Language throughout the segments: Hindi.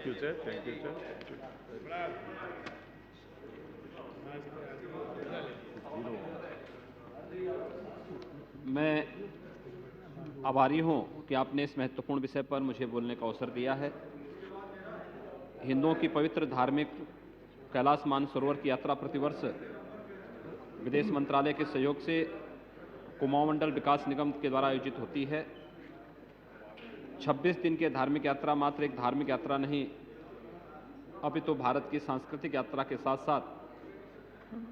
Thank you sir, thank you sir. मैं आभारी हूं कि आपने इस महत्वपूर्ण विषय पर मुझे बोलने का अवसर दिया है। हिंदुओं की पवित्र धार्मिक कैलाश मानसरोवर की यात्रा प्रतिवर्ष विदेश मंत्रालय के सहयोग से कुमाऊं मंडल विकास निगम के द्वारा आयोजित होती है। 26 दिन की धार्मिक यात्रा मात्र एक धार्मिक यात्रा नहीं, अपितु भारत की सांस्कृतिक यात्रा के साथ साथ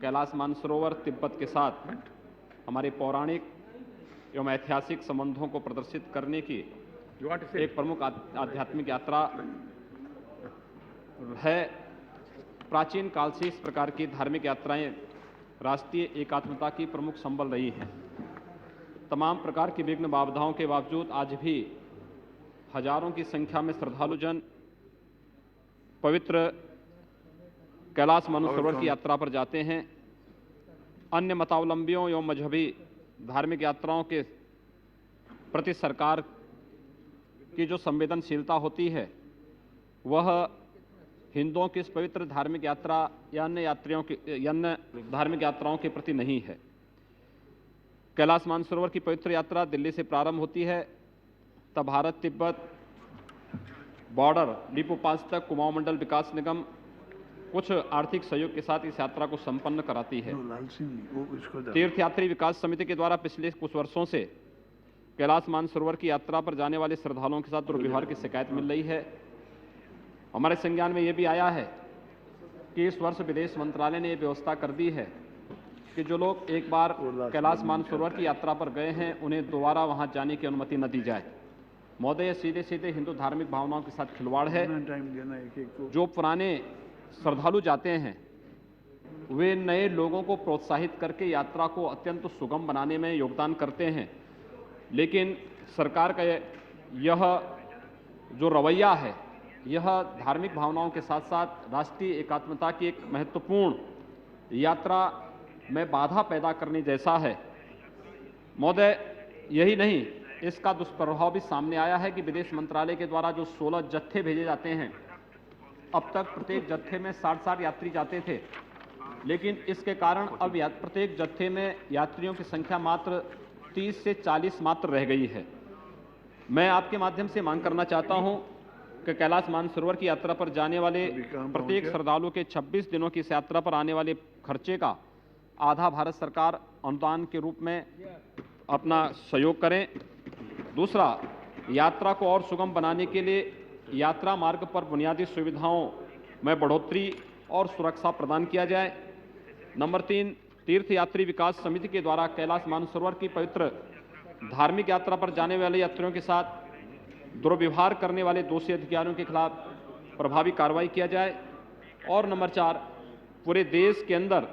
कैलाश मानसरोवर तिब्बत के साथ हमारे पौराणिक एवं ऐतिहासिक संबंधों को प्रदर्शित करने की एक प्रमुख आध्यात्मिक यात्रा है। प्राचीन काल से इस प्रकार की धार्मिक यात्राएं राष्ट्रीय एकात्मता की प्रमुख संबल रही हैं। तमाम प्रकार की विघ्न बाधाओं के बावजूद आज भी हजारों की संख्या में श्रद्धालुजन पवित्र कैलाश मानसरोवर की यात्रा पर जाते हैं। अन्य मतावलंबियों एवं मजहबी धार्मिक यात्राओं के प्रति सरकार की जो संवेदनशीलता होती है वह हिंदुओं की इस पवित्र धार्मिक यात्रा या अन्य धार्मिक यात्राओं के प्रति नहीं है। कैलाश मानसरोवर की पवित्र यात्रा दिल्ली से प्रारंभ होती है, तब भारत तिब्बत बॉर्डर डिपो पास तक कुमाऊं मंडल विकास निगम कुछ आर्थिक सहयोग के साथ इस यात्रा को संपन्न कराती है। तीर्थयात्री विकास समिति के द्वारा पिछले कुछ वर्षों से कैलाश मानसरोवर की यात्रा पर जाने वाले श्रद्धालुओं के साथ दुर्व्यवहार की शिकायत मिल रही है। हमारे संज्ञान में यह भी आया है कि इस वर्ष विदेश मंत्रालय ने यह व्यवस्था कर दी है कि जो लोग एक बार कैलाश मानसरोवर की यात्रा पर गए हैं उन्हें दोबारा वहां जाने की अनुमति न दी जाए। महोदय, सीधे सीधे हिंदू धार्मिक भावनाओं के साथ खिलवाड़ है। जो पुराने श्रद्धालु जाते हैं वे नए लोगों को प्रोत्साहित करके यात्रा को अत्यंत सुगम बनाने में योगदान करते हैं, लेकिन सरकार का यह जो रवैया है यह धार्मिक भावनाओं के साथ साथ राष्ट्रीय एकात्मता की एक महत्वपूर्ण यात्रा में बाधा पैदा करने जैसा है। महोदय, यही नहीं, इसका दुष्प्रभाव भी सामने आया है कि विदेश मंत्रालय के द्वारा जो 16 जत्थे भेजे जाते हैं, अब तक प्रत्येक जत्थे में 60 यात्री जाते थे, लेकिन इसके कारण अब प्रत्येक जत्थे में यात्रियों की संख्या मात्र 30 से 40 मात्र रह गई है। मैं आपके माध्यम से मांग करना चाहता हूं कि कैलाश मानसरोवर की यात्रा पर जाने वाले प्रत्येक श्रद्धालु के 26 दिनों की इस यात्रा पर आने वाले खर्चे का आधा भारत सरकार अनुदान के रूप में अपना सहयोग करें। दूसरा, यात्रा को और सुगम बनाने के लिए यात्रा मार्ग पर बुनियादी सुविधाओं में बढ़ोतरी और सुरक्षा प्रदान किया जाए। नंबर 3, तीर्थयात्री विकास समिति के द्वारा कैलाश मानसरोवर की पवित्र धार्मिक यात्रा पर जाने वाले यात्रियों के साथ दुर्व्यवहार करने वाले दोषी अधिकारियों के खिलाफ प्रभावी कार्रवाई किया जाए। और नंबर 4, पूरे देश के अंदर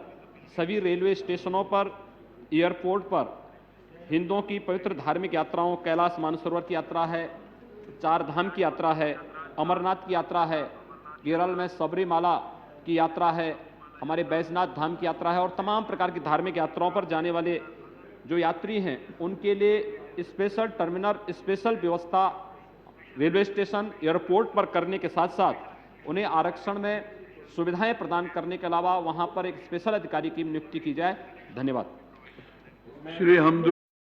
सभी रेलवे स्टेशनों पर, एयरपोर्ट पर हिंदुओं की पवित्र धार्मिक यात्राओं, कैलाश मानसरोवर की यात्रा है, 4 धाम की यात्रा है, अमरनाथ की यात्रा है, केरल में सबरीमाला की यात्रा है, हमारे बैजनाथ धाम की यात्रा है और तमाम प्रकार की धार्मिक यात्राओं पर जाने वाले जो यात्री हैं उनके लिए स्पेशल टर्मिनल, स्पेशल व्यवस्था रेलवे स्टेशन, एयरपोर्ट पर करने के साथ साथ उन्हें आरक्षण में सुविधाएं प्रदान करने के अलावा वहां पर एक स्पेशल अधिकारी की नियुक्ति की जाए। धन्यवाद। श्री